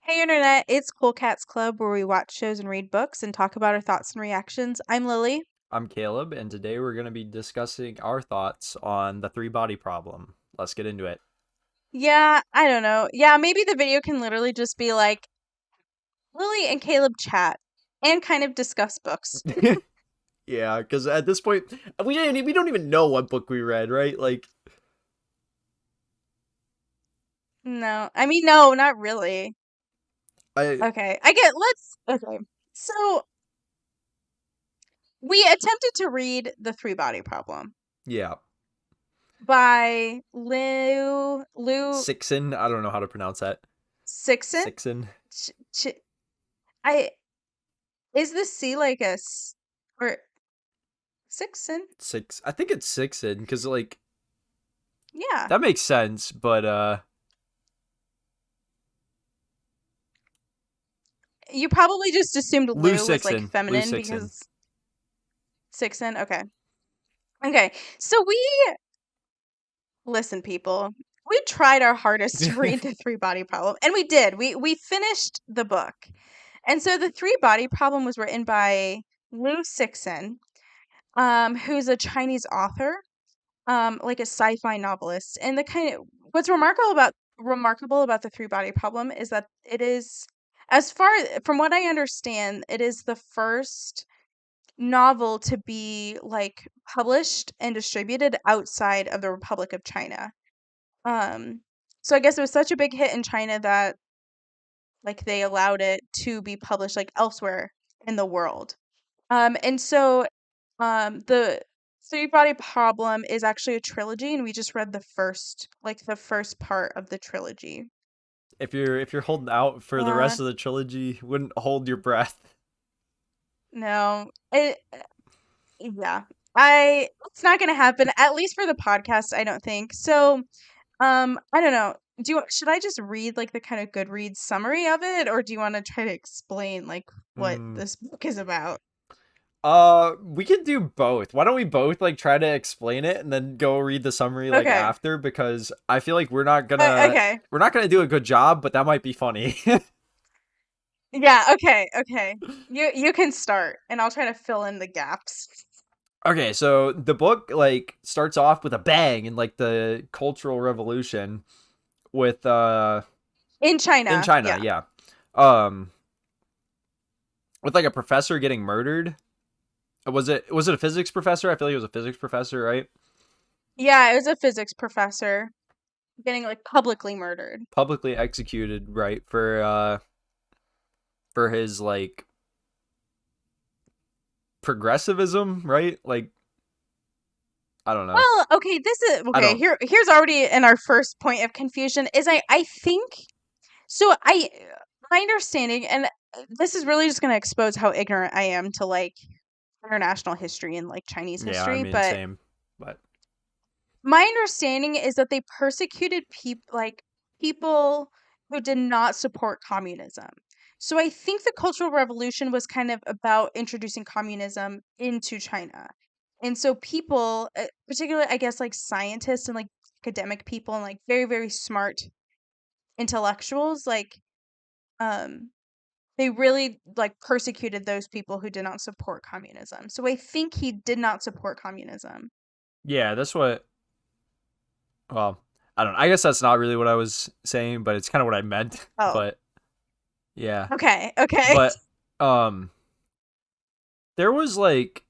Hey Internet, it's Cool Cats Club where we watch shows and read books and talk about our thoughts and reactions. I'm Lily. I'm Caleb, and today we're going to be discussing our thoughts on the three body problem. Let's get into it. Yeah, I don't know. Yeah, maybe the video can literally just be like Lily and Caleb chat and kind of discuss books. Yeah, because at this point, we don't even know what book we read, right? Like, No, I mean, no, not really. I Okay, okay. So we attempted to read The Three Body Problem yeah, by Liu Cixin. I don't know how to pronounce that. Cixin. Cixin, Ch- ch- I is the C like or Cixin? six. I think it's Cixin because like Yeah. that makes sense, but You probably just assumed Liu Lou was like Cixin, Liu feminine Cixin. because Sixin. Okay. Okay. So we listen, people. We tried our hardest to read the Three Body Problem, and we did. We finished the book. And so the Three Body Problem was written by Liu Cixin, who's a Chinese author, like a sci-fi novelist. And the kind of what's remarkable about the Three Body Problem is that it is, as far from what I understand, it is the first novel to be like published and distributed outside of the Republic of China. Um, so I guess it was such a big hit in China that like they allowed it to be published like elsewhere in the world. And so the Three Body Problem is actually a trilogy, and we just read the first part of the trilogy. If you're holding out for the Yeah, rest of the trilogy, wouldn't hold your breath. no, yeah, it's not gonna happen, at least for the podcast, I don't think. So, I don't know. Should I just read like the kind of Goodreads summary of it, or do you want to try to explain like what Hmm. this book is about? We can do both. Why don't we both like try to explain it and then go read the summary like Okay. after because I feel like we're not gonna Okay. we're not gonna do a good job, but that might be funny. Yeah, okay, okay. You can start and I'll try to fill in the gaps. Okay, so the book like starts off with a bang in like the Cultural Revolution with In in China. China, Yeah. yeah. Um with like a professor getting murdered. Was it a physics professor? I feel like it was a physics professor, right? Yeah, it was a physics professor getting like publicly murdered. Publicly executed, right, for his like progressivism, right? Like I don't know. Well, okay, this is I okay. don't. Here's already in our first point of confusion is I think so I my understanding, and this is really just going to expose how ignorant I am to like international history and like Chinese Yeah, I history, mean but same, but my understanding is that they persecuted people who did not support communism. So I think the Cultural Revolution was kind of about introducing communism into China. And so people, particularly I guess like scientists and like academic people and like very very smart intellectuals, like um they really like persecuted those people who did not support communism. So I think he did not support communism. yeah, that's what. Well, I don't know. I guess that's not really what I was saying, but it's kind of what I meant. Oh, But yeah, okay, okay. but um, there was like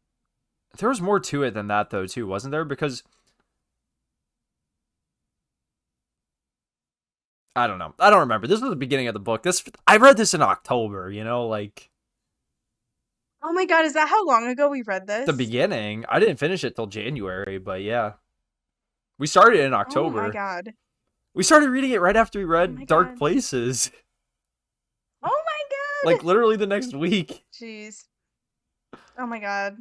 there was more to it than that though too, wasn't there? Because I don't know. I don't remember. This was the beginning of the book. This I read this in October. Like Oh my God, is that how long ago we read the this? beginning. I didn't finish it till January, but yeah, we started in Oh my October. God. We started reading it right after we Oh my read Dark God. Places, Oh my like God. literally the next week. Jeez. Oh my God.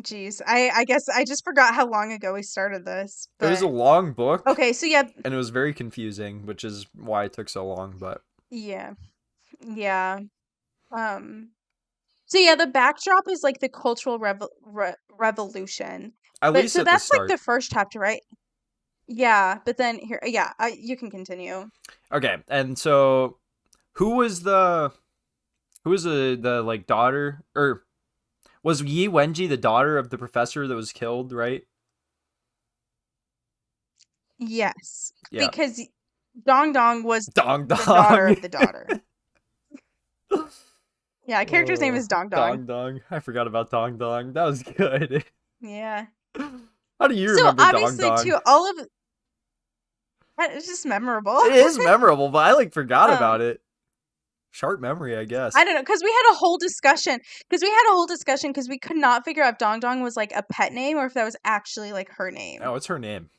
Jeez. I guess I just forgot how long ago we started this. It was a But long book, okay, so yeah, and it was very confusing, which is why it took so long. But yeah. Yeah. Um so yeah, the backdrop is like the revolution. at But least so at the that's like the start. first chapter, right? Yeah, but then here, yeah, you can continue. Okay, and so Who was the who was the like daughter, or was Yi Wenji the daughter of the professor that was killed, right? Yes, Yeah. because Dong Dong was Dong the daughter Dong. of the daughter. Yeah, character's name Oh, is Dong Dong. Dong Dong. I forgot about Dong Dong. That was good. Yeah. How do you So remember Dong obviously, Dong? too, all of that is just memorable. It is memorable, but I like forgot about um, it. Sharp memory, I I guess. don't know, because we had a whole discussion. Because we had a whole discussion because we could not figure out if Dong Dong was like a pet name or if that was actually like her name. Oh, what's her name?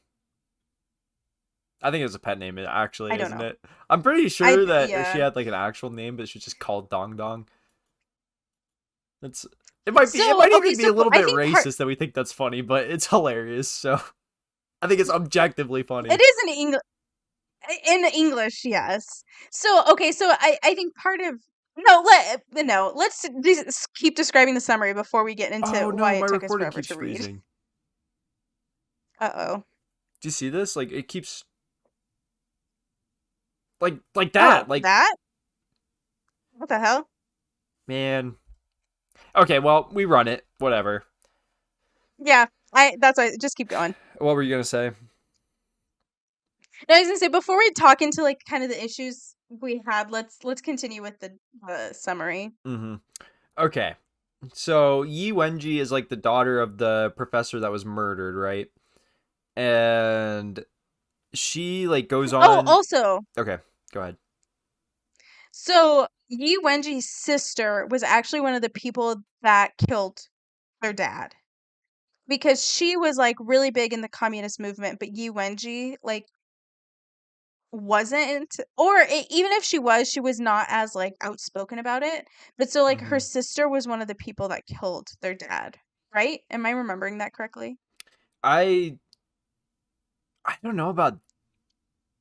I think it's a pet name, actually, I don't isn't know. it? I'm pretty sure that she Yeah. had like an actual name, but she's just called Dong Dong. It's it So might okay, even be so a little I bit think part racist that we think that's funny, but it's hilarious. So I think it's objectively it funny. is in English, yes. So okay, so I think part of let's keep describing the summary before we get into Oh why no, my it took us recording forever keeps to read. freezing. Uh-oh. Do you see this? Like it keeps like Oh, that. Like, that? What the hell? man. Okay, well, we run it. Whatever. Yeah, I that's why just keep going. What were you gonna say? No, I was gonna say before we talk into like kind of the issues we had, let's continue with the summary. Mm-hmm. Okay. So Yi Wenji is like the daughter of the professor that was murdered, right? And she like goes Oh, on. also, Okay, go ahead. so Yi Wenji's sister was actually one of the people that killed their dad because she was like really big in the communist movement, but Yi Wenji like wasn't, or even if she was not as like outspoken about it. But so like her Mm-hmm. sister was one of the people that killed their dad, right? Am I remembering that correctly? I I don't know about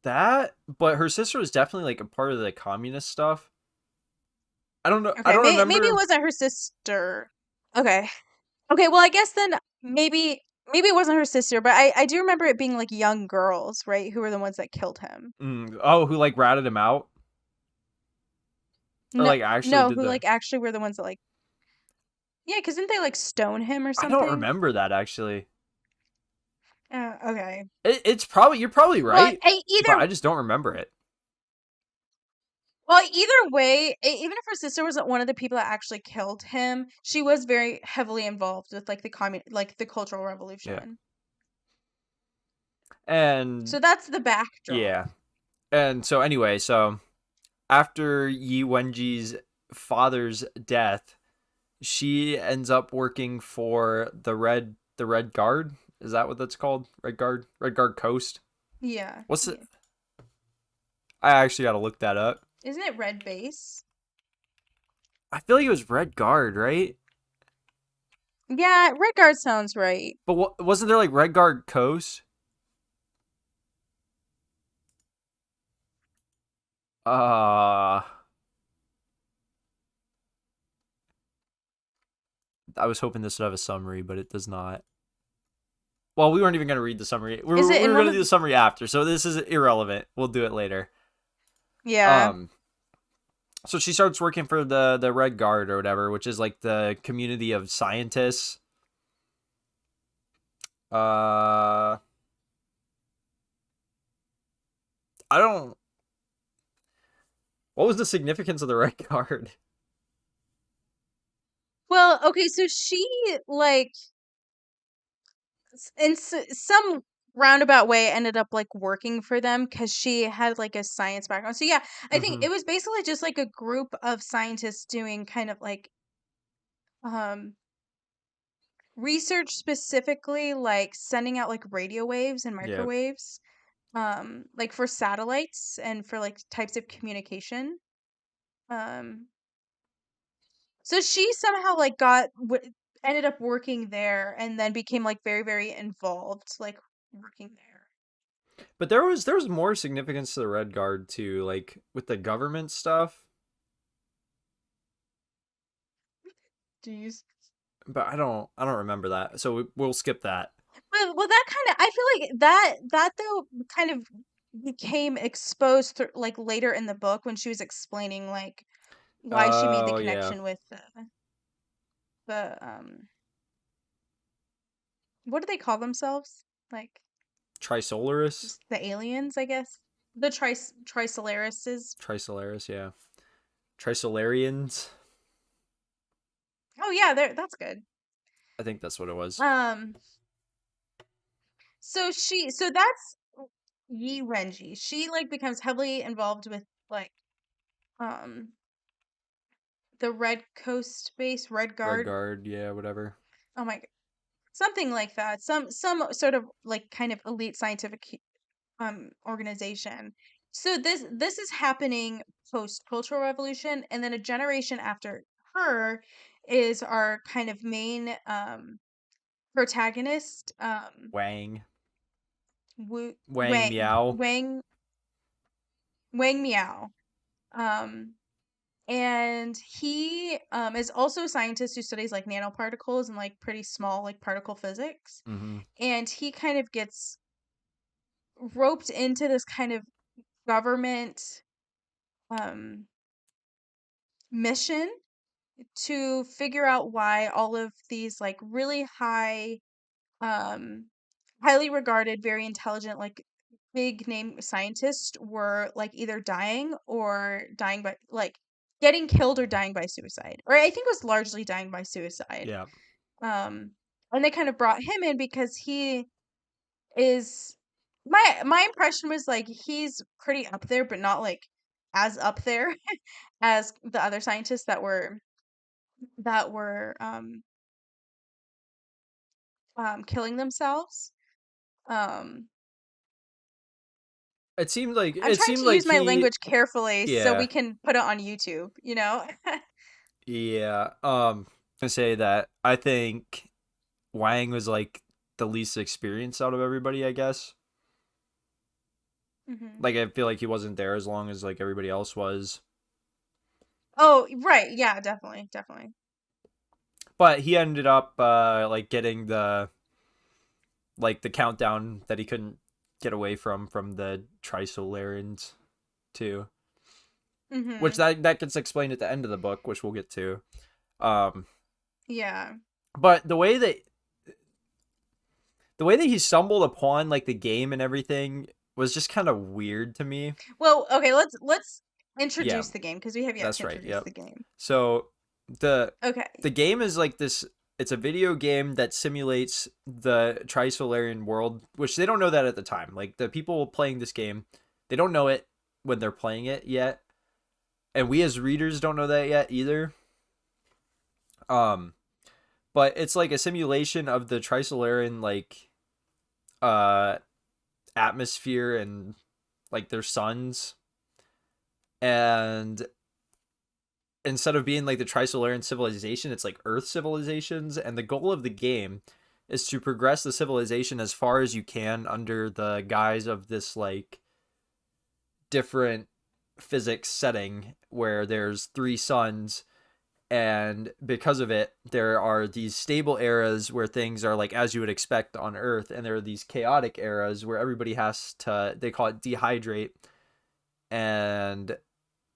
that, but her sister was definitely like a part of the communist stuff. I don't know. I Okay, don't maybe it remember. wasn't her sister. Okay. Okay, well, I guess then maybe it wasn't her sister, but I do remember it being like young girls, right, who were the ones that killed him. Oh, who like ratted him out, or No, like actually no, did who the? like actually were the ones that like yeah, because didn't they like stone him or I don't something? remember that actually. Okay. It's probably, you're probably Well, right, but I just don't remember it. either way, even if her sister wasn't one of the people that actually killed him, she was very heavily involved with like like the Cultural Yeah, Revolution. and So that's the backdrop. yeah, and so anyway, so after Yi Wenji's father's death, she ends up working for the Red Guard. Is that what that's called? Red Guard, Red Guard Coast. Yeah. What's it? Yeah. I actually got to look that up. Isn't it Red Base? I feel like it was Red Guard, right? Yeah, Red Guard sounds right. But wasn't there like Red Guard Coast? Uh, I was hoping this would have a summary, but it does not. Well, we weren't even going to read the summary. We Is were, it we in were one going to of do the summary after, so this is irrelevant. We'll do it later. Yeah. Um, so she starts working for the Red Guard or whatever, which is like the community of scientists. Uh, I don't. What was the significance of the Red Guard? Well, okay, so she like in some roundabout way ended up like working for them because she had like a science background. So yeah, I think Mm-hmm. it was basically just like a group of scientists doing kind of like um research, specifically like sending out like radio waves and Yeah. microwaves like for satellites and for like types of communication. Um so she somehow like ended up working there and then became like very very involved like working there. But there was more significance to the Red Guard too, like with the government stuff. Jeez. But I don't remember that, so we'll skip that. Well, that kind of I feel like that though kind of became exposed through, like later in the book when she was explaining like why she made the Oh yeah, connection with the what do they call themselves? Like Trisolaris, just the aliens, I guess. The Trisolarises. Trisolaris, yeah, Trisolarians. Oh yeah, there that's good. I think that's what it was. Um so that's Yi Renji. She like becomes heavily involved with like um the Red Coast base, Red Red Guard. Guard, yeah, whatever. Oh my, something like that. Some sort of like kind of elite scientific organization. So this is happening post Cultural Revolution, and then a generation after her is our kind of main protagonist, Wang, Wang Wang Miao. Wang Wang Miao. Um and he is also a scientist who studies like nanoparticles and like pretty small like particle physics. Mm-hmm. And he kind of gets roped into this kind of government um mission to figure out why all of these like really um highly regarded, very intelligent, like big name scientists were like either dying or dying by like getting killed or dying by suicide. Or I think it was largely dying by suicide. Yeah. Um and they kind of brought him in because he is my impression was like he's pretty up there but not like as up there as the other scientists that were killing themselves. Um, I'm It trying seemed to like use my he, language carefully so we yeah, can put it on YouTube, you know? yeah. I say that I think Wang was like the least experienced out of everybody, I guess. Hmm. Like I feel like he wasn't there as long as like everybody else was. Oh, right. Yeah, definitely, definitely. But he ended up like getting the countdown that he couldn't get away from the Trisolarans too. Which Hmm. that gets explained at the end of the book, which we'll get to. Um Yeah. but the way that he stumbled upon like the game and everything was just kind of weird to me. Well, okay, let's Yeah, introduce the game because we have yet that's to right. introduce Yep. the game. So the Okay. the game is like this. It's a video game that simulates the Trisolarian world, which they don't know that at the time. Like the people playing this game, they don't know it when they're playing it yet, and we as readers don't know that yet either. Um, but it's like a simulation of the Trisolarian uh atmosphere and like their suns, and instead of being like the Trisolarian civilization, it's like Earth civilizations, and the goal of the game is to progress the civilization as far as you can under the guise of this like different physics setting where there's three suns, and because of it there are these stable eras where things are like as you would expect on Earth, and there are these chaotic eras where everybody has to, they call it dehydrate, and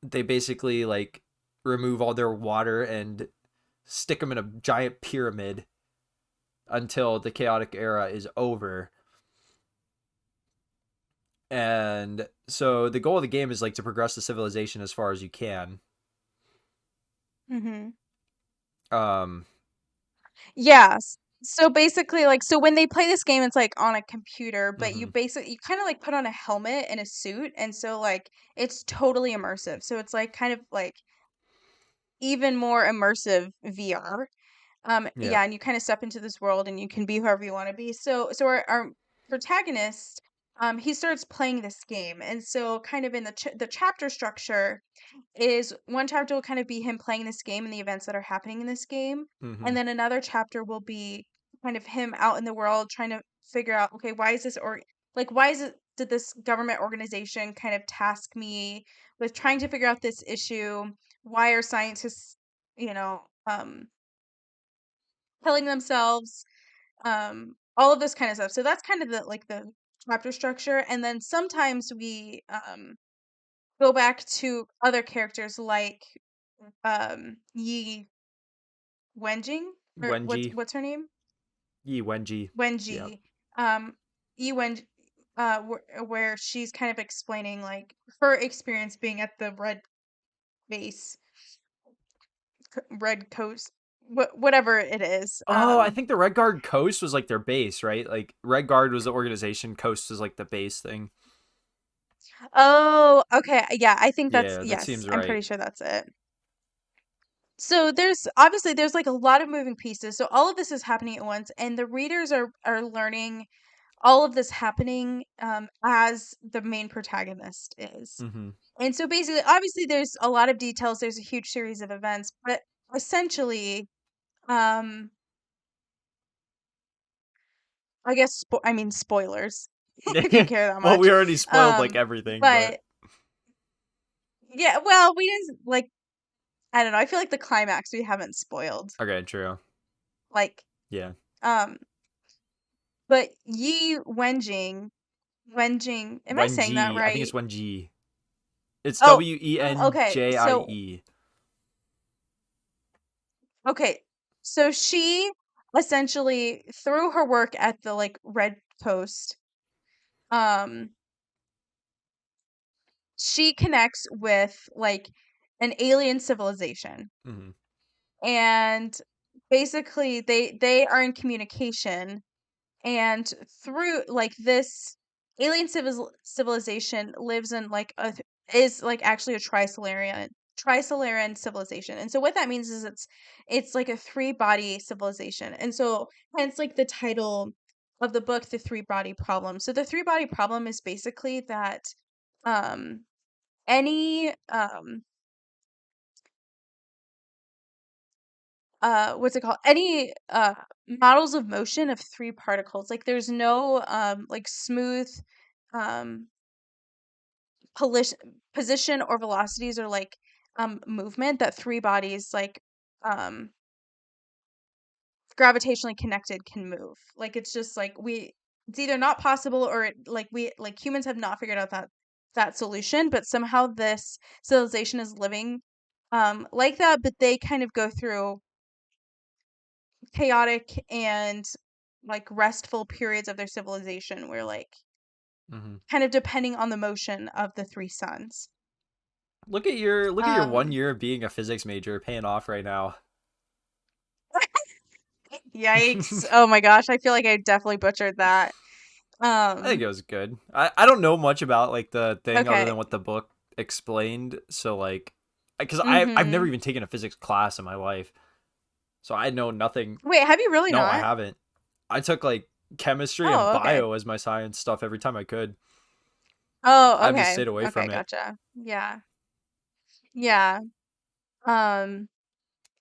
they basically like remove all their water and stick them in a giant pyramid until the chaotic era is over. And so the goal of the game is like to progress the civilization as far as you can. Hmm. Um, Yes. So basically, like, so when they play this game, it's like on a computer, but mm-hmm. you kind of like put on a helmet and a suit, and so like it's totally immersive. So it's like kind of like even more immersive VR. Yeah. Yeah, and you kind of step into this world and you can be whoever you want to be. So our protagonist, he starts playing this game, and so kind of in the chapter structure is one chapter will kind of be him playing this game and the events that are happening in this game, Mm-hmm. and then another chapter will be kind of him out in the world trying to figure out, okay, why is this or like why is it did this government organization kind of task me with trying to figure out this issue? Why are scientists, you know, killing themselves? All of this kind of stuff. So that's kind of the like the chapter structure, and then sometimes we go back to other characters like Yi Wenjing, or Wenji. what's her name? Yi Wenji. Yeah. Wenji. Um, Yi Wen, where she's kind of explaining like her experience being at the base, red coast, whatever it is. Oh, I think the Red Guard Coast was like their base, right? Like Red Guard was the organization, Coast was like the base thing. Oh, okay. Yeah, I think that's, Yeah, that yes, seems I'm right. pretty sure that's it. So there's obviously there's like a lot of moving pieces. So all of this is happening at once, and the readers are learning all of this happening as the main protagonist is. Mm-hmm. And so basically, obviously, there's a lot of details. There's a huge series of events, but essentially, um, I guess I mean spoilers if you care that Well, much. we already spoiled like everything, but But yeah, well, we didn't like. I don't know. I feel like the climax we haven't spoiled. okay, true. Like, Yeah. um, but Yi Wenjing. Am I saying that Wenji. I think it's right? Wenji. It's Oh, okay. Wenjie. Okay, so she essentially through her work at the like Red Coast, um, she connects with like an alien civilization, Mm-hmm. and basically they are in communication, and through like this alien civilization lives in like a is like actually a trisolarian civilization. And so what that means is it's like a three body civilization. And so hence like the title of the book, The Three Body Problem. So the three body problem is basically that um any what's it called, any models of motion of three particles, like there's no like smooth um polish position or velocities or like movement that three bodies like um gravitationally connected can move. Like it's just like it's either not possible or like we like humans have not figured out that solution, but somehow this civilization is living like that, but they kind of go through chaotic and like restful periods of their civilization where like Mm-hmm. kind of depending on the motion of the three suns. Look at your one Um year of being a physics major paying off right now. Yikes. Oh my gosh, I feel like I definitely butchered that. I think Um it was good. I don't know much about like the thing other okay. than what the book explained. So like, because I've never Mhm. even taken a physics class in my life, so I know nothing. Wait, have you really No, I not? haven't. I took like chemistry and Oh, okay. bio as my science stuff every time I could. Oh, I've just okay. stayed away Okay, from it. gotcha. Yeah. Yeah. Um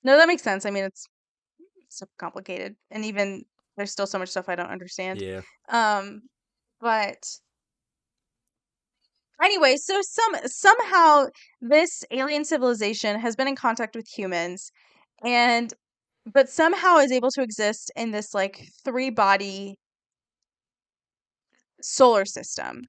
no, that makes sense. I mean, it's so complicated, and even there's still so much stuff I don't understand. Yeah. Um but anyway, so somehow this alien civilization has been in contact with humans, and but somehow is able to exist in this like three body solar system.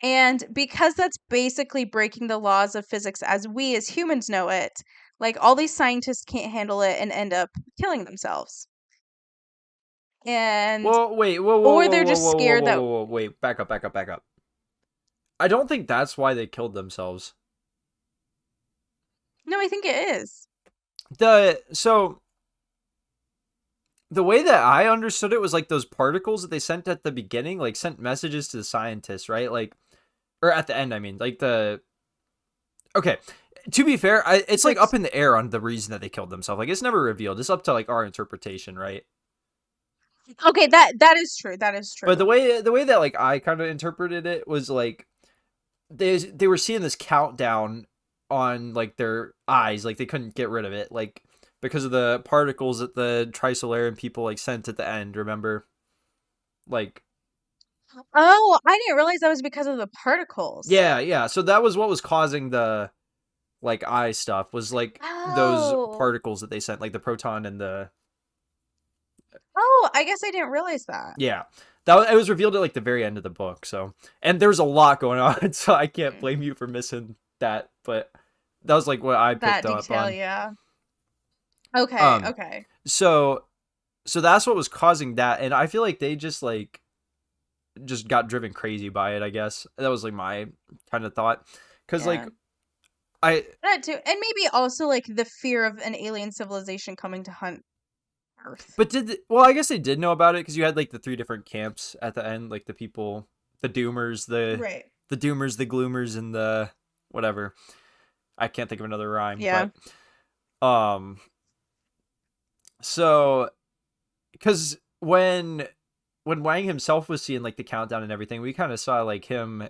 And because that's basically breaking the laws of physics as we as humans know it, like all these scientists can't handle it and end up killing themselves. And Well, wait, whoa, whoa, or whoa, they're whoa, just whoa, whoa, scared whoa, that whoa, whoa, wait, back up, back up, back up. I don't think that's why they killed themselves. no, I think it is. So the way that I understood it was like those particles that they sent at the beginning, like sent messages to the scientists, right? Like, or at the end, I mean, like the. Okay, to be fair, it's like Wait, up in the air on the reason that they killed themselves. Like, it's never revealed. It's up to like our interpretation, right? okay, that is true. That is But true. the way that like I kind of interpreted it was like they were seeing this countdown on like their eyes, like they couldn't get rid of it, like because of the particles that the Trisolarian people like sent at the end. Remember, like Oh, I didn't realize that was because of the particles. yeah, yeah. So that was what was causing the like eye stuff was like those Oh. particles that they sent, like the proton and the Oh, I guess I didn't realize that. yeah. That it was revealed at like the very end of the book. So, and there's a lot going on, so I can't blame you for missing that. But that was like what I picked That up detail, on. yeah. Okay, Um, okay. so that's what was causing that, and I feel like they just got driven crazy by it. I guess that was like my kind of thought, because like Yeah. I That too. And maybe also like the fear of an alien civilization coming to hunt Earth. but well, I guess they did know about it because you had like the three different camps at the end, like the people, the doomers, Right. the doomers, the gloomers, and the whatever. I can't think of another rhyme, Yeah. but um, so because when Wang himself was seeing like the countdown and everything, we kind of saw like him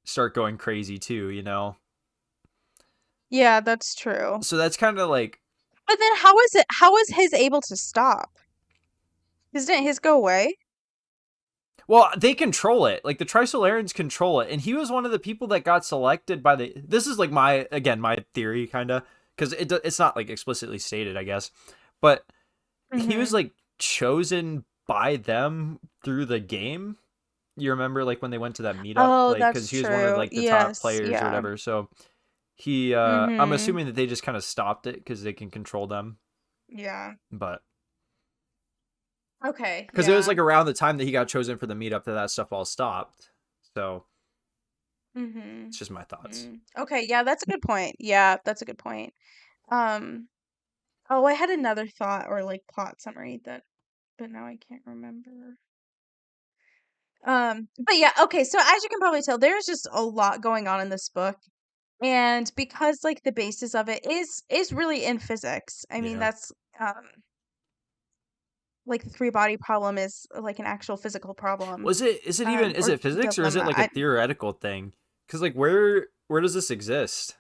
start going crazy too, you know. Yeah, that's true. So that's kind of like, But then how is it how was his able to stop? Because didn't his go away? well, they control it. Like the Trisolarans control it, and he was one of the people that got selected by the. This is like my theory, kind of, because it's not like explicitly stated, I guess, but he was Mm-hmm. like chosen by them through the game. You remember like when they went to that meetup, Oh, like because that's he was one of true. like the top Yes, players or yeah. whatever. So he, I'm Mm-hmm. assuming that they just kind of stopped it because they can control them, Yeah. but Okay, because it was yeah. like around the time that he got chosen for the meetup that stuff all stopped. So Mm-hmm. it's just my thoughts. Okay, yeah, that's a good point. Yeah, that's a good point. Um, oh, I had another thought or like plot summary that, but now I can't remember. But yeah, okay, so as you can probably tell, there's just a lot going on in this book. And because like the basis of it is really in physics. I mean, Yeah. that's like the three body problem is like an actual physical problem. Was it? Is it even? Is Or it physics or is it dilemma. like a theoretical thing? Because like where does this exist?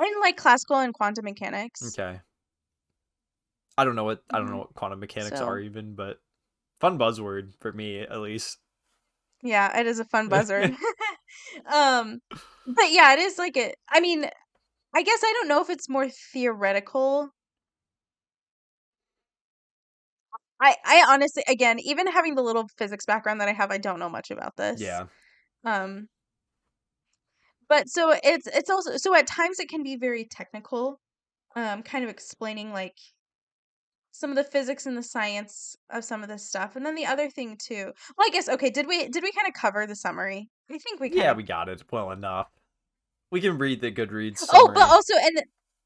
In like classical and quantum mechanics. Okay. I don't know Hmm. what quantum mechanics are So even, but fun buzzword for me at least. yeah, it is a fun buzzword. um, but yeah, it is like it. I mean, I guess I don't know if it's more theoretical. I honestly, again, even having the little physics background that I have, I don't know much about this. Yeah. Um, but so it's also so at times it can be very technical, kind of explaining like some of the physics and the science of some of this stuff. And then the other thing too. Well, I guess okay, did we kind of cover the summary? I think we kind Yeah, of. we got it well enough. We can read the Goodreads Oh, but summary also and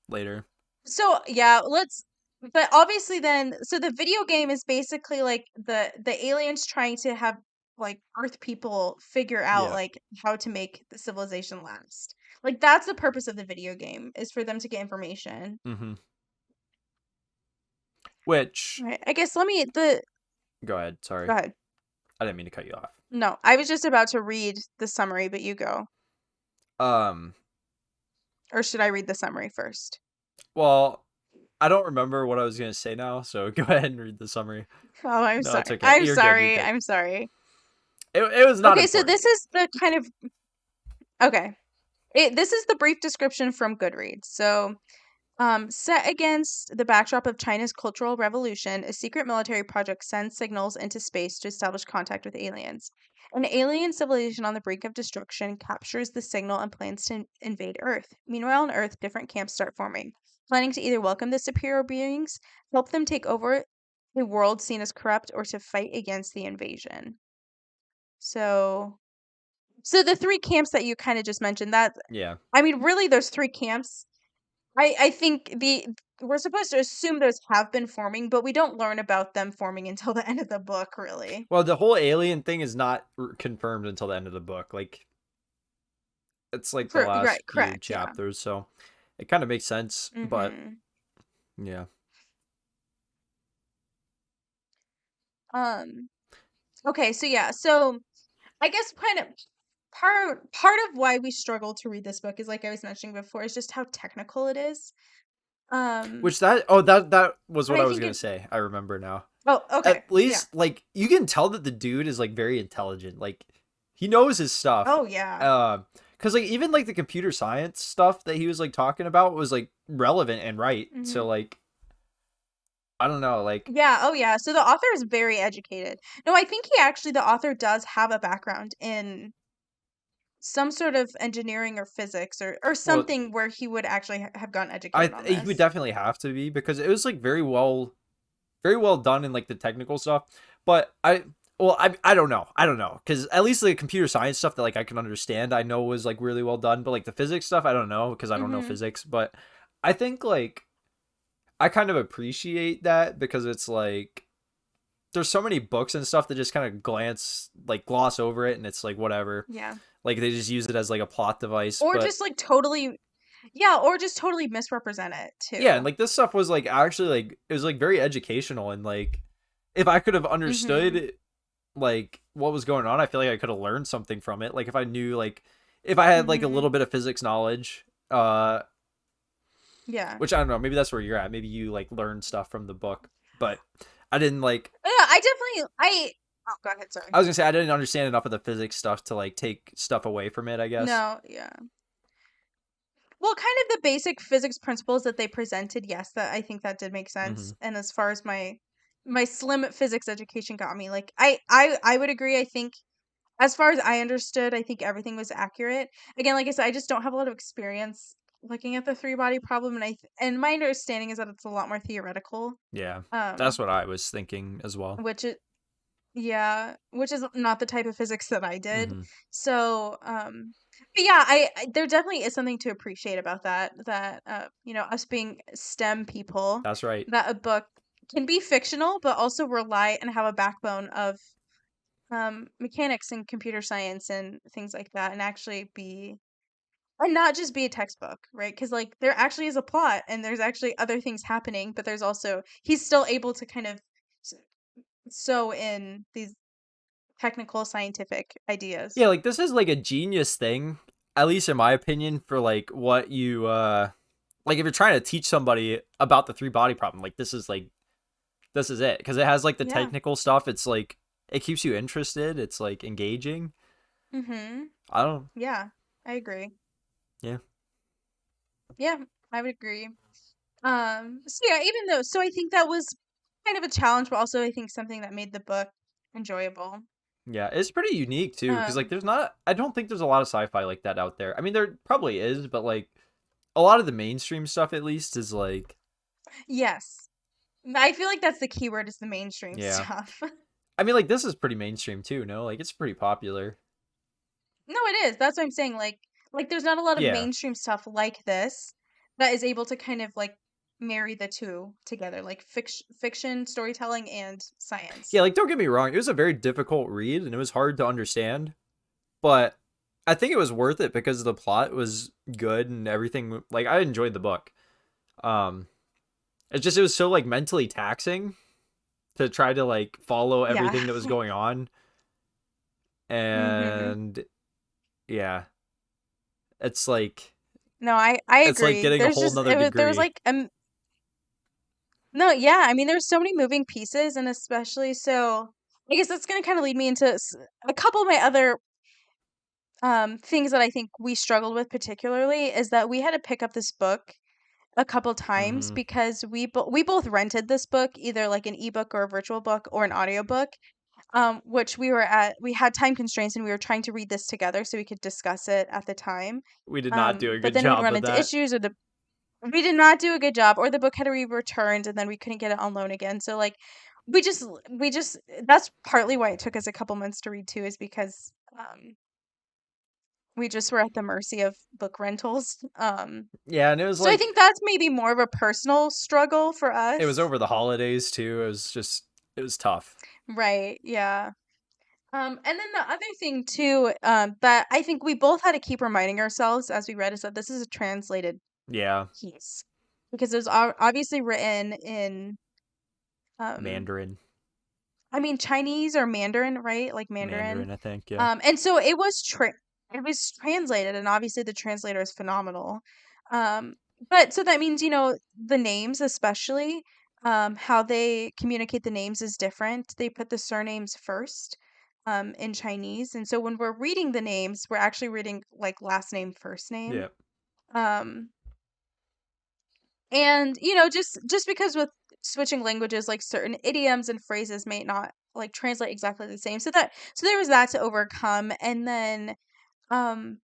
later. so yeah, let's but obviously then so the video game is basically like the aliens trying to have like Earth people figure out Yeah. like how to make the civilization last. Like that's the purpose of the video game is for them to get information. Mm-hmm. Which, Right. I guess let me the go ahead. go Sorry, ahead. I didn't mean to cut you off. No, I was just about to read the summary, but you go. Um. Or should I read the summary first? Well, I don't remember what I was gonna say now, so go ahead and read the summary. Oh, I'm No, it's sorry. okay. I'm You're good. You're sorry. good. I'm sorry. It was not Okay, so important. this is the kind of okay. This is the brief description from Goodreads. So, set against the backdrop of China's Cultural Revolution, a secret military project sends signals into space to establish contact with aliens. An alien civilization on the brink of destruction captures the signal and plans to invade Earth. Meanwhile, on Earth, different camps start forming, planning to either welcome the superior beings, help them take over a world seen as corrupt, or to fight against the invasion. So, so the three camps that you kind of just mentioned, that Yeah. I mean, really, there's three camps. I think the we're supposed to assume those have been forming, but we don't learn about them forming until the end of the book, really. Well, the whole alien thing is not confirmed until the end of the book. Like it's like the last Right, few correct, yeah. chapters, so it kind of makes sense. But Mm-hmm. yeah, Um, okay, so yeah, so I guess kind of part of why we struggle to read this book is like I was mentioning before, is just how technical it is. Um, which that was and what I I was think gonna it say. I remember now. oh, okay, At yeah. least like you can tell that the dude is like very intelligent. Like he knows his stuff. Oh yeah. Uh, because like even like the computer science stuff that he was like talking about was like relevant and right. So Mm-hmm. like I don't know, like, Yeah, oh yeah. So the author is very educated. No, I think the author does have a background in some sort of engineering or physics or well, something where he would actually have gotten I educated on he would this. definitely have to be because it was like very well done in like the technical stuff. But I I don't know because at least the computer science stuff that like I can understand, I know was like really well done. But like the physics stuff, I don't know because I don't know Mm-hmm. physics. But I think like I kind of appreciate that because it's like there's so many books and stuff that just kind of gloss over it and it's like whatever. Yeah. Like they just use it as like a plot device. Or But just like totally, yeah, or just totally misrepresent it yeah, too. and like this stuff was like actually like it was like very educational and like if I could have Mm-hmm. understood like what was going on, I feel like I could have learned something from it. Like if I knew like if I had like a Mm-hmm. little bit of physics knowledge, Yeah. which I don't know, maybe that's where you're at. Maybe you like learned stuff from the book, but I didn't like Yeah, I definitely I oh go ahead, sorry. I was gonna say I didn't understand enough of the physics stuff to like take stuff away from it, I guess. No, yeah. Well, kind of the basic physics principles that they presented, yes, that I think that did make Mm-hmm. sense. And as far as my slim physics education got me, like I would agree. I think as far as I understood, I think everything was accurate. Again, like I said, I just don't have a lot of experience looking at the three body problem, and and my understanding is that it's a lot more theoretical. Yeah, that's Um, what I was thinking as well. which it Yeah, which is not the type of physics that I did. Mm-hmm. So, but yeah, I there definitely is something to appreciate about that. That us being STEM people, That's right. that a book can be fictional, but also rely and have a backbone of mechanics and computer science and things like that, and actually be and not just be a textbook, right? Because like there actually is a plot, and there's actually other things happening, but there's also he's still able to kind of s- sew in these technical scientific ideas. Yeah, like this is like a genius thing, at least in my opinion, for like what you like if you're trying to teach somebody about the three body problem, like this is it because it has like the Yeah. technical stuff. It's like it keeps you interested. It's like engaging. Mhm. I don't. Yeah. I agree. Yeah, Yeah, I would agree. So yeah, even though so I think that was kind of a challenge, but also I think something that made the book enjoyable. yeah, it's pretty unique too because like Um, there's not. I don't think there's a lot of sci-fi like that out there. I mean, there probably is, but like a lot of the mainstream stuff at least is like yes. I feel like that's the key word is the mainstream yeah. stuff. I mean, like this is pretty mainstream too. No, like it's pretty popular. No, it is. That's what I'm saying. Like there's not a lot of Yeah, mainstream stuff like this that is able to kind of like marry the two together, like fiction, storytelling, and yeah. science. Like don't get me wrong, it was a very difficult read and it was hard to understand, but I think it was worth it because the plot was good and everything. Like I enjoyed the book. Um, it's just it was so like mentally taxing to try to like follow Yeah. everything that was going on, Mhm. and yeah, it's like No, I it's like agree. getting a There's whole just nother there was degree. like no, yeah. I mean, there's so many moving pieces, and especially so. I guess that's gonna kind of lead me into a couple of my other things that I think we struggled with particularly is that we had to pick up this book a couple times Mm-hmm. because we both rented this book, either like an ebook or a virtual book or an audiobook. Which we had time constraints and we were trying to read this together so we could discuss it at the time. We did not do a But good then we'd job run of into that. issues, or the we did not do a good job, or the book had to be returned and then we couldn't get it on loan again. So like we just that's partly why it took us a couple months to read too, is because we just were at the mercy of book rentals. Yeah, and it was So I like think that's maybe more of a personal struggle for it was us. over the holidays too. It was just it was tough. Right, yeah. And then the other thing too, that I think we both had to keep reminding ourselves as we read is that this is a translated Yeah, piece because it was obviously written in, um, Mandarin, I mean Chinese or Mandarin, right? Like Mandarin. Mandarin, I think. Yeah, And so it was translated, and obviously the translator is phenomenal. Um, but so that means the names, especially, how they communicate the names is different. They put the surnames first, in Chinese, and so when we're reading the names, we're actually reading like last name, first name. yeah, Um, and just because with switching languages, like certain idioms and phrases may not like translate exactly the same. So there was that to overcome. And then um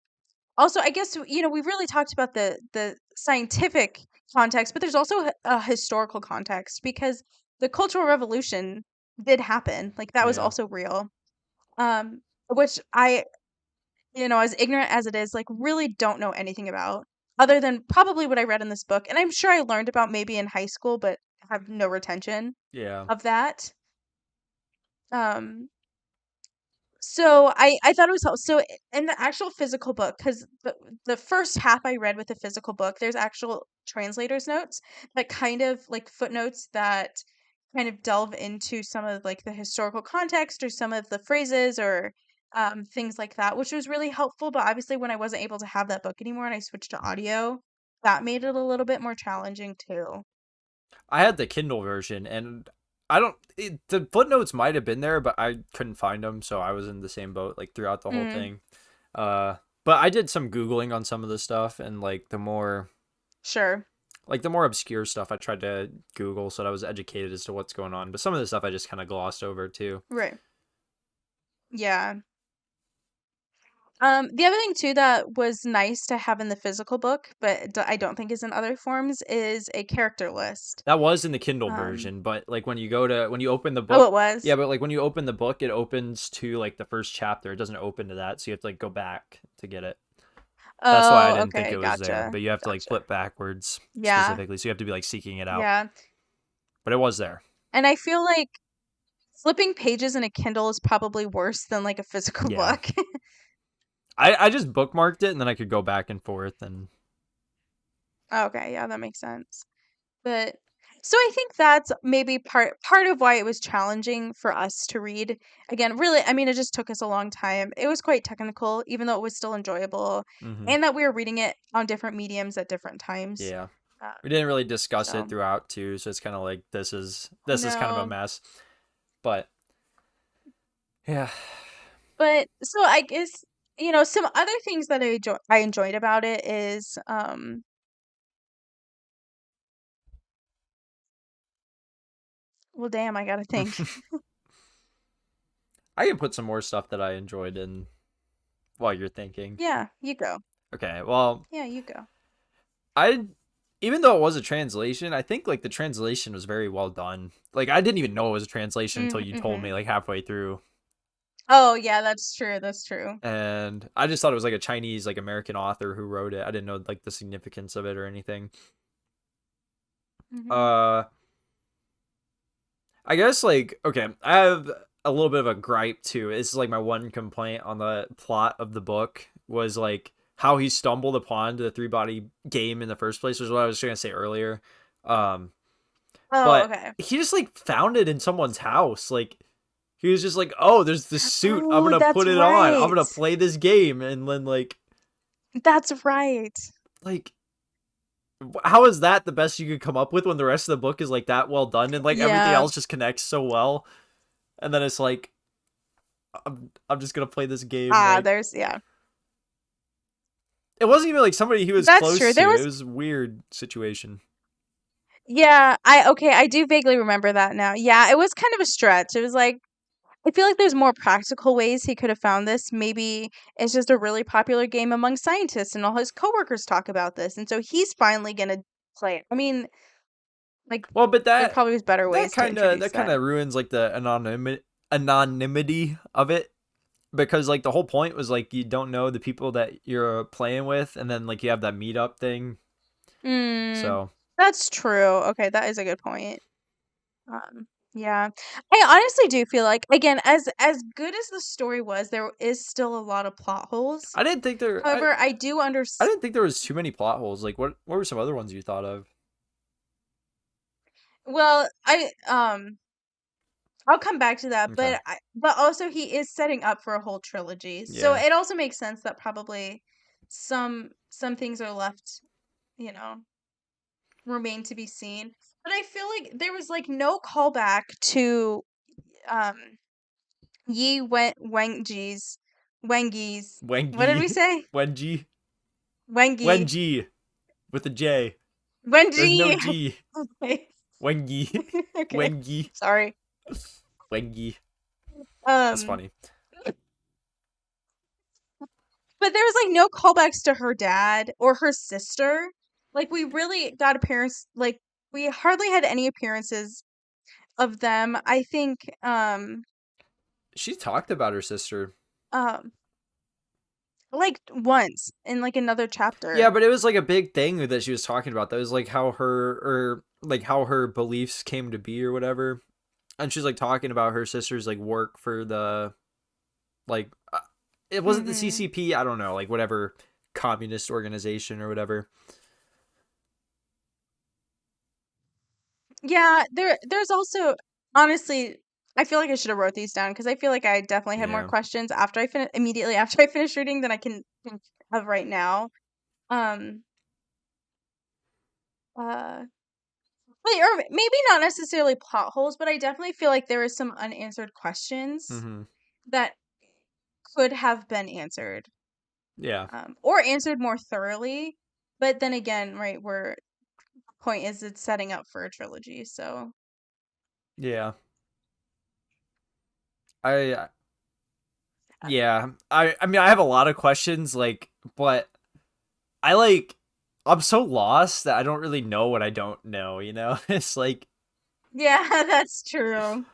also, I guess, we've really talked about the scientific context, but there's also a historical context because the Cultural Revolution did happen. Like that was Yeah. also real. Which I, as ignorant as it is, like really don't know anything about other than probably what I read in this book. And I'm sure I learned about maybe in high school, but have no retention Yeah. of that. Um, So I thought it was helpful. So in the actual physical book, because the first half I read with the physical book, there's actual translator's notes that kind of like footnotes that kind of delve into some of like the historical context or some of the phrases or things like that, which was really helpful. But obviously, when I wasn't able to have that book anymore and I switched to audio, that made it a little bit more challenging too. I had the Kindle version, and I don't. The footnotes might have been there, but I couldn't find them, so I was in the same boat like throughout the whole Mm, thing. But I did some googling on some of the stuff, and sure. like the more obscure stuff, I tried to Google so that I was educated as to what's going on. But some of the stuff I just kind of glossed over too. Right. Yeah. The other thing too that was nice to have in the physical book, but I don't think is in other forms, is a character list. That was in the Kindle Um, version, but like when you open the oh, book, it was. yeah, but like when you open the book, it opens to like the first chapter. It doesn't open to that, so you have to like go back to get it. That's why I Oh, didn't think okay, it was there. gotcha, But you have to like gotcha. flip backwards Yeah, specifically, so you have to be like seeking it out. yeah. But it was there. And I feel like flipping pages in a Kindle is probably worse than like a physical Yeah, book. I just bookmarked it and then I could go back and forth and Okay, yeah, that makes sense. But so I think that's maybe part of why it was challenging for us to read. Again, really, I mean, it just took us a long time. It was quite technical, even though it was still enjoyable, mm-hmm. and that we were reading it on different mediums at different times. Yeah. We Um, didn't really discuss it so throughout too, so it's kind of like this is kind of a no, mess. But yeah, but so I guess some other things that I enjoyed about it is well, damn, I gotta think. I can put some more stuff that I enjoyed in while you're thinking. Yeah, you go. Okay, well, Yeah, you go. I even though it was a translation, I think like the translation was very well done. Like I didn't even know it was a translation until you told Mm-hmm. me like halfway through. Oh yeah, that's true. That's true. And I just thought it was like a Chinese like American author who wrote it. I didn't know like the significance of it or anything. Mm-hmm. Uh I guess like okay, I have a little bit of a gripe too. This is like my one complaint on the plot of the book was like how he stumbled upon the three body game in the first place, which is what I was trying to say earlier. Um Oh, but okay. he just like found it in someone's house. Like he was just like, "Oh, there's this suit. I'm Oh, going to that's put it on. I'm right. going to play this game." And then That's right. like how is that the best you could come up with when the rest of the book is like that well done and like everything Yeah. else just connects so well? And then it's like I'm just gonna play this game. Ah, Like there's yeah. it wasn't even like somebody he was That's true. close There to. It was was a weird situation. yeah, I do vaguely remember that now. Yeah, it was kind of a stretch. It was like I feel like there's more practical ways he could have found this. Maybe it's just a really popular game among scientists and all his coworkers talk about this. And so he's finally gonna play it. I mean, like Well, but there that probably was better that ways to kind of introduce that kind that. of ruins like the anonymity of it because like the whole point was like you don't know the people that you're playing with, and then like you have that meetup thing. Mm, So that's true. Okay, that is a good point. Yeah. I honestly do feel like again, as good as the story was, there is still a lot of plot holes. I didn't think there. However, I do I understand. didn't think there was too many plot holes. Like what were some other ones you thought of? Well, I'll come back to that, Okay. but also he is setting up for a whole trilogy. So Yeah. it also makes sense that probably some things are left, you know, remain to be seen. But I feel like there was like no callback to um Yi Wengi's what did we Wengi, say? Wenji, Wengi Wenji with a J. There's no Wenji G. Wengi. Okay. Wengi. Sorry. Wengi. That's Um, funny. but there was like no callbacks to her dad or her sister. Like we really got appearance like we hardly had any appearances of them. I think She talked about her sister. um like once in like another Yeah, chapter. but it was like a big thing that she was talking about. That was like how her or like how her beliefs came to be or whatever. And she's like talking about her sister's like work for the like it wasn't the Mhm. CCP, I don't know, like whatever communist organization or whatever. Yeah, there's also honestly, I feel like I should have wrote these down because I feel like I definitely had more Yeah. questions after I immediately after I finished reading than I can think of right now. Um, uh, or maybe not necessarily plot holes, but I definitely feel like there is some unanswered questions Mhm. that could have been answered, Yeah. or answered more thoroughly. But then again, right, where the point is it's setting up for a trilogy, so Yeah. I uh, yeah. I mean I have a lot of questions like but I like I'm so lost that I don't really know what I don't know, you know? It's like yeah, that's true.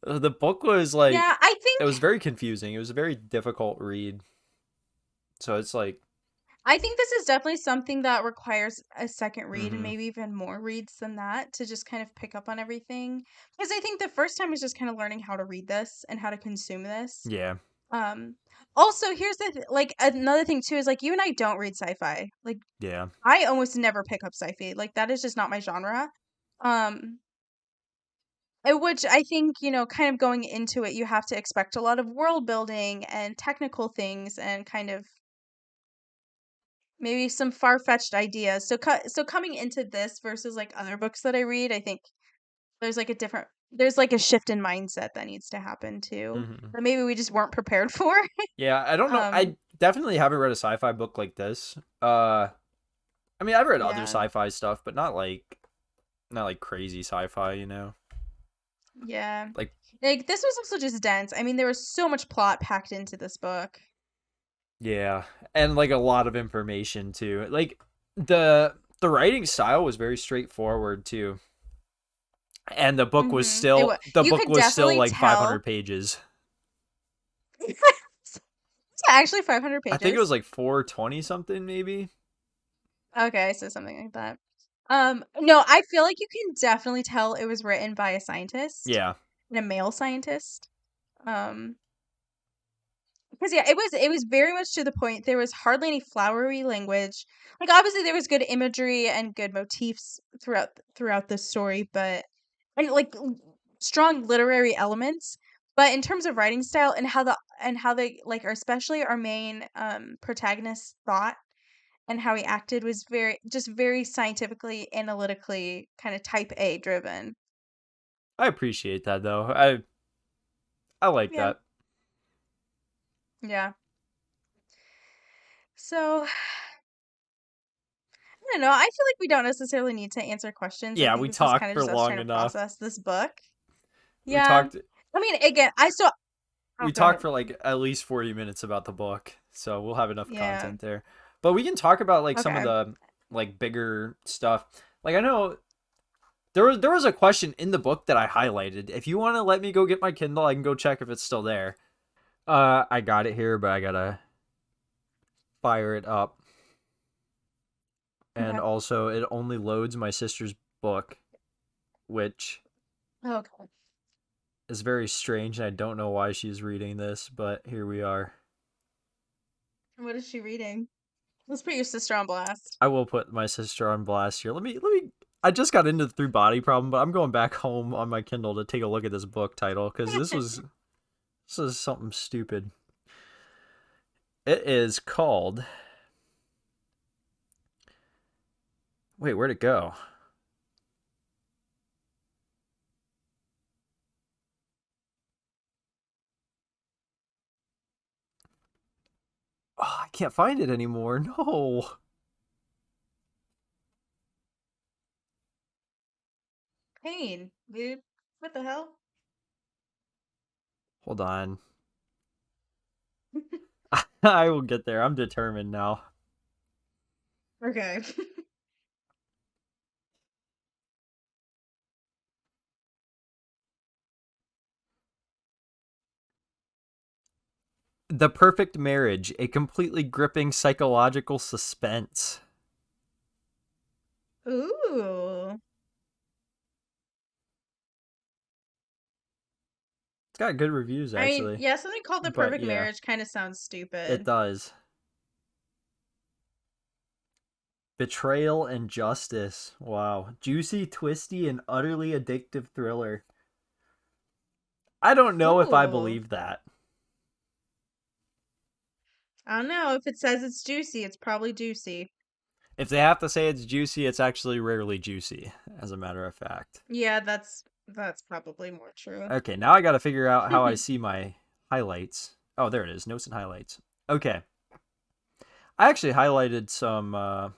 the book was like Yeah, I it think was very confusing. It was a very difficult read. So it's like this is definitely something that requires a second read and mhm. maybe even more reads than that to just kind of pick up on everything. Because I think the first time is just kind of learning how to read this and how to consume this. Yeah. Um, Also, here's like another thing too is like you and I don't read sci-fi. Like Yeah. I almost never pick up sci-fi. Like that is just not my genre. Um, which I think, kind of going into it, you have to expect a lot of world building and technical things and kind of maybe some far-fetched ideas. So coming into this versus like other books that I read, I think there's like a shift in mindset that needs to happen too. Mhm. That maybe we just weren't prepared for. Yeah, I don't know. Um, I definitely haven't read a sci-fi book like this. I mean, I've read other yeah. sci-fi stuff, but not like crazy sci-fi, you know. Yeah. Like Like this was also just dense. I mean, there was so much plot packed into this book. yeah, and like a lot of information too. Like the writing style was very straightforward too. And the You book could was still definitely like tell. 500 pages. Yeah, actually 500 I think it was pages. like 420 something maybe. Okay, so something like that. No, I feel like you can definitely tell it was written by a scientist Yeah. and a male scientist. Um, because yeah, it was very much to the point. There was hardly any flowery language. Like obviously there was good imagery and good motifs throughout the story, but and like strong literary elements. But in terms of writing style and how they like, especially our main protagonist thought and how he acted was very scientifically, analytically, kind of type A driven. I appreciate that though. I like Yeah, that. yeah. So I don't know. I feel like we don't necessarily need to answer questions. I Yeah, think we this was talked kind of for just us long trying to enough. process this book. We Yeah. talked I mean, again, I still. Oh, we go talked ahead. for like at least 40 minutes about the book. So we'll have enough Yeah. content there. But we can talk about like some of Okay. the like bigger stuff. Like I know there was a question in the book that I highlighted. If you want to let me go get my Kindle, I can go check if it's still there. I got it here, but I got to fire it up. And Okay. also it only loads my sister's book, which Okay. is very strange and I don't know why she's reading this, but here we are. What is she reading? Let's put your sister on blast. I will put my sister on blast here. Let me I just got into the three body problem, but I'm going back home on my Kindle to take a look at this book title cuz this is something stupid. It is called Wait, where'd it go? Oh, I can't find it anymore. No. pain, dude. What the hell? Hold on. I will get there. I'm determined now. Okay. The Perfect Marriage, a completely gripping psychological suspense. Ooh. It's got good reviews I mean, actually. yeah, something called The But Perfect yeah, Marriage kind of sounds it stupid. does. Betrayal and Justice. Wow. Juicy, twisty, and utterly addictive thriller. I don't know if I Ooh. believe that. I don't know. If it says it's juicy, it's probably juicy. If they have to say it's juicy, it's actually rarely juicy, as a matter of fact. Yeah, that's probably more true. Okay, now I gotta figure out how I see my highlights. Oh, there it is. Notes and highlights. Okay. I actually highlighted some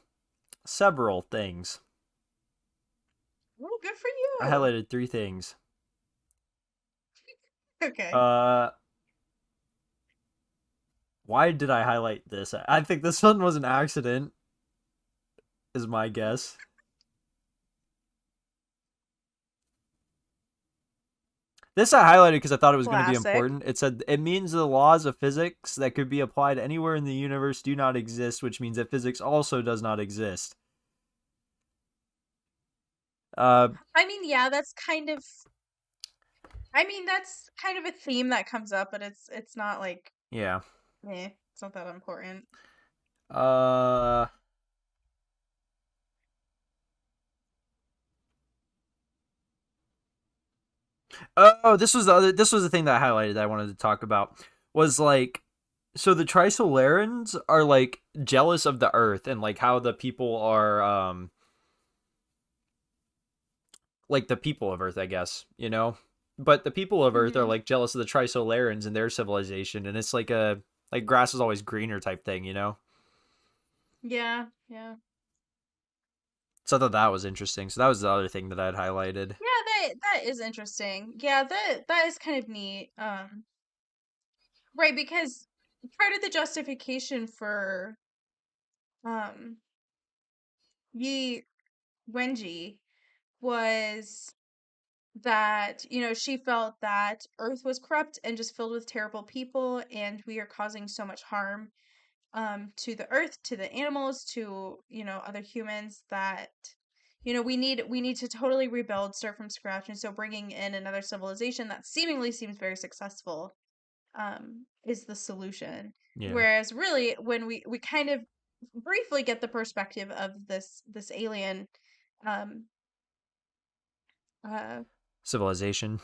several things. Oh, good for I you. highlighted three things. Okay. Uh why did I highlight this? I think this one was an accident, is my guess. This I highlighted because I thought it was going to be Classic. important. It said it means the laws of physics that could be applied anywhere in the universe do not exist, which means that physics also does not exist. Uh, I mean, yeah, that's kind of a theme that comes up, but it's not like, yeah. it's not that important. Uh, oh, this was the other. This was the thing that I highlighted that I wanted to talk about. Was like, so the Trisolarans are like jealous of the Earth and like how the people are like the people of Earth, I guess, you know. But the people of Earth are Hmm. like jealous of the Trisolarans and their civilization, and it's like a like grass is always greener type thing, you know. Yeah, yeah. So I thought that was interesting. So that was the other thing that I'd highlighted. Yeah, that is interesting. Yeah, that is kind of neat. Right, because part of the justification for um Yi Wenji was that, she felt that Earth was corrupt and just filled with terrible people, and we are causing so much harm to the Earth, to the animals, to, other humans, that we need to totally rebuild, start from scratch. And so bringing in another civilization that seemingly seems very successful is the solution. Yeah, Whereas really, when we kind of briefly get the perspective of this alien um uh civilization.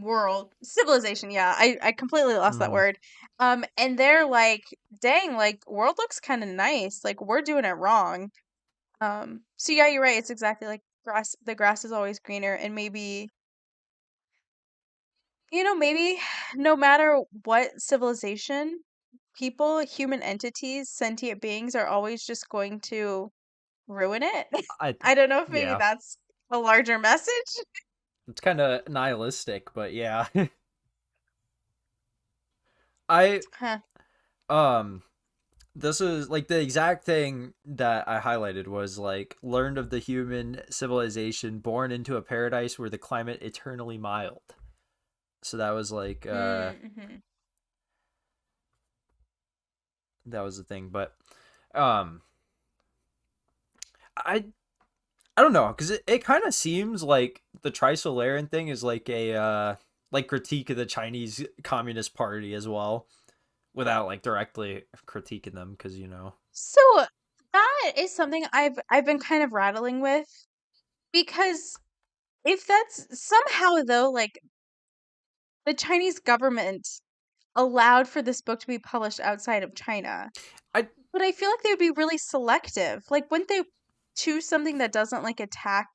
world civilization, yeah, I completely lost that Mm-hmm. word. And they're like, dang, like, world looks kind of nice, like we're doing it wrong. So yeah, you're right, it's exactly like the grass is always greener. And maybe, maybe no matter what civilization, people, human entities, sentient beings are always just going to ruin it. I I don't know if maybe yeah, that's a larger message. it's kind of nihilistic, but yeah. I Huh. um this is like the exact thing that I highlighted was like learned of the human civilization born into a paradise where the climate eternally mild. So that was like Mm-hmm. that was the thing, but um I I don't know because it kind of seems like the Trisolaran thing is like a like critique of the Chinese Communist Party as well, without like directly critiquing them because you know. So that is something I've been kind of rattling with, because if that's somehow, though, like, the Chinese government allowed for this book to be published outside of China, I but I feel like they would be really selective. Like, wouldn't they choose something that doesn't, like, attack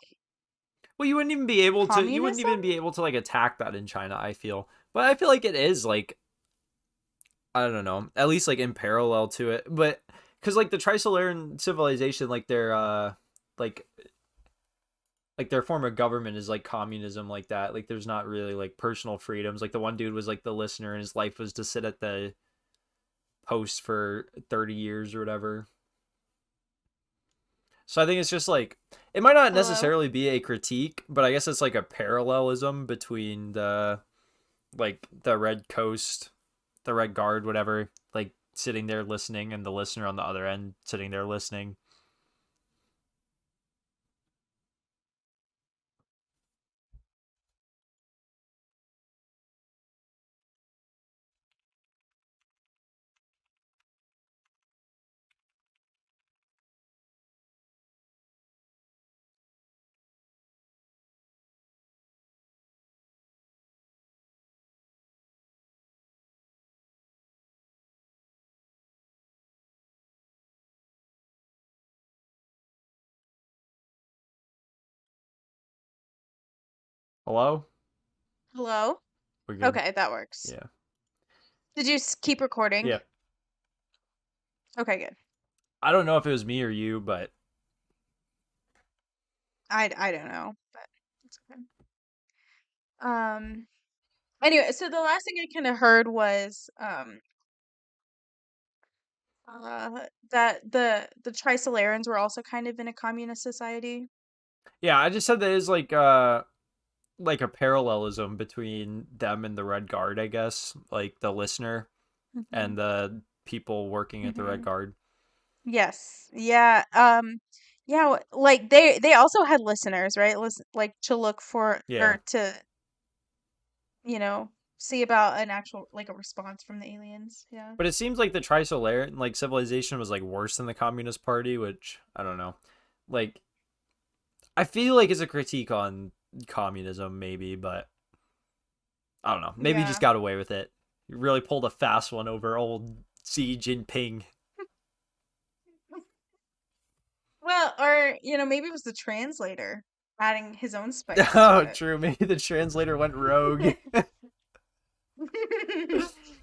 well, you wouldn't even be able to. You wouldn't communism? even be able to like attack that in China. I feel, but I feel like it is like I don't know, at least like in parallel to it, but because like the Trisolaran civilization, like their like like their form of government is like communism like that. Like there's not really like personal freedoms. Like the one dude was like the listener and his life was to sit at the post for 30 years or whatever. So I think it's just like it might not Hello? necessarily be a critique, but I guess it's like a parallelism between the like the Red Coast, the Red Guard, whatever, like sitting there listening and the listener on the other end sitting there listening. Hello? Hello? We're good. Okay, that works. Yeah. Did you keep recording? Yeah. Okay, good. I don't know if it was me or you, but I don't know, but it's okay. Um anyway, so the last thing I kind of heard was that the Trisolarans were also kind of in a communist society. yeah, I just said that is like a parallelism between them and the Red Guard, I guess, like the listener Hmm. and the people working at the Red Hmm. Guard. Yes. Yeah. Yeah, like they also had listeners, right? Listen, like to look for Yeah. or to, you know, see about an actual like a response from the aliens. Yeah. But it seems like the Trisolar like civilization was like worse than the Communist Party, which I don't know. Like I feel like it's a critique on communism, maybe, but I don't know. Maybe he just Yeah. got away with it. He really pulled a fast one over old Xi Jinping. Well, or maybe it was the translator adding his own spice to Oh, it. true. Maybe the translator went rogue.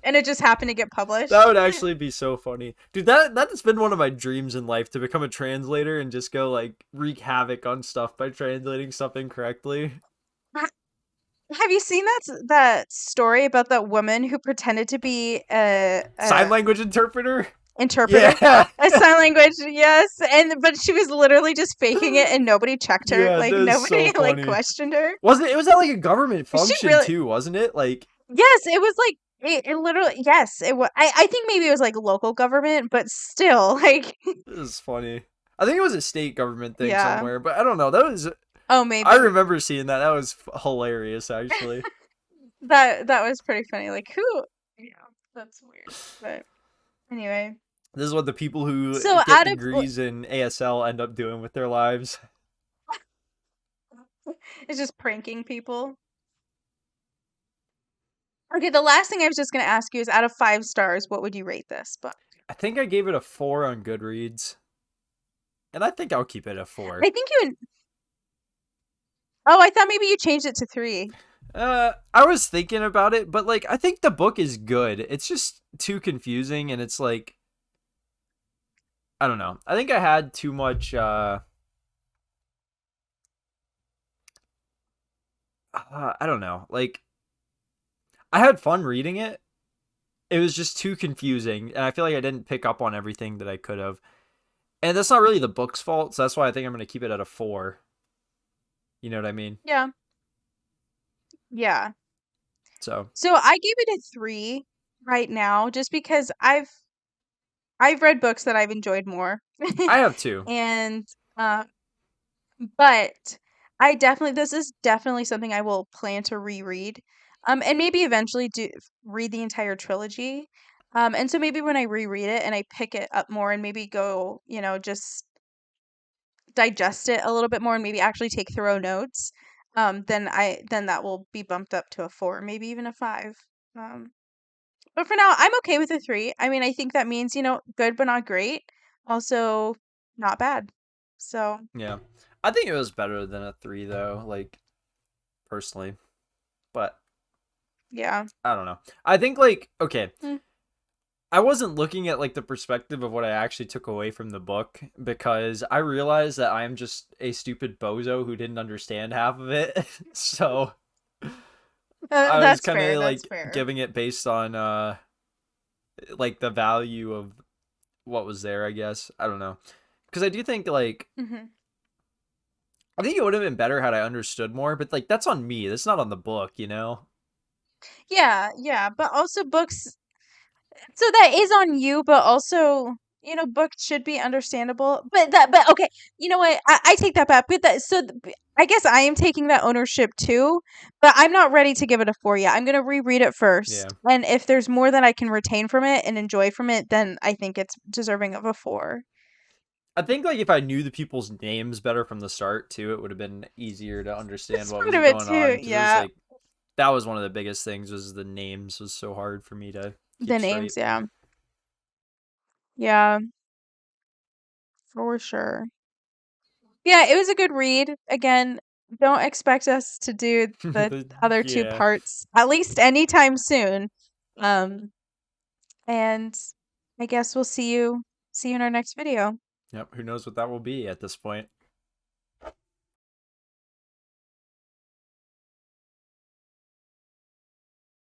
And it just happened to get That published. would actually be so funny, dude. That's been one of my dreams in life to become a translator and just go like wreak havoc on stuff by translating stuff incorrectly. Ha- Have you seen that story about that woman who pretended to be Sign a language interpreter. interpreter? Yeah, A sign language, yes, and but she was literally just faking it and nobody checked her. yeah, Like that's so nobody like funny. questioned her. Wasn't it? Was that like a government She function really too? Wasn't it? Like Yes, it was like it literally yes, it was I think maybe it was like local government, but still like this is funny. I think it was a state government thing yeah. somewhere, but I don't know. That was Oh, I maybe. remember seeing that. That was hilarious, actually. That was pretty funny. Like who yeah, that's weird. But anyway. This is what the people who So get out of degrees in ASL end up doing with their lives. it's just pranking people. Okay, the last thing I was just gonna ask you is out of 5 stars, what would you rate this book? I think I gave it a 4 on Goodreads, and I think I'll keep it a 4. I think you oh, I thought maybe you changed it to 3. I was thinking about it, but like I think the book is good. It's just too confusing, and it's like I don't know. I think I had too much. I don't know. Like I had fun reading it. It was just too confusing, and I feel like I didn't pick up on everything that I could have. And that's not really the book's fault, so that's why I think I'm going to keep it at a 4. You know what I mean? Yeah. Yeah. So So I gave it a 3 right now just because I've read books that I've enjoyed more. I have 2. And uh but I definitely this is definitely something I will plan to reread. And maybe eventually do read the entire trilogy. And so maybe when I reread it and I pick it up more and maybe go, just digest it a little bit more and maybe actually take thorough notes, then that will be bumped up to a 4, maybe even a 5. Um, but for now, I'm okay with a 3. I mean, I think that means, good but not great. Also, not bad. So, yeah, I think it was better than a 3 though. Like personally, but. yeah. I don't know. I think like okay, Mm, I wasn't looking at like the perspective of what I actually took away from the book because I realized that I am just a stupid bozo who didn't understand half of it. So I was That's kind fair. of That's like fair. giving it based on like the value of what was there, I guess. I don't know. Cuz I do think like Hmm. I think it would have been better had I understood more, but like that's on me. That's not on the book, you know. Yeah, yeah, but also books. So that is on you, but also, books should be understandable. But okay, you know what? I take that back. But I guess I am taking that ownership too. But I'm not ready to give it a 4 yet. I'm gonna reread it Yeah. first, and if there's more that I can retain from it and enjoy from it, then I think it's deserving of a 4. I think like if I knew the people's names better from the start too, it would have been easier to understand That's what part was of it going on too. because it was Yeah, like that was one of the biggest things was the names was so hard for me to the keep straight. names. Yeah, yeah, for sure. Yeah, it was a good read. Again, don't expect us to do the The other two yeah. parts at least anytime soon. Um, and I guess we'll see you in our next video. Yep, who knows what that will be at this point.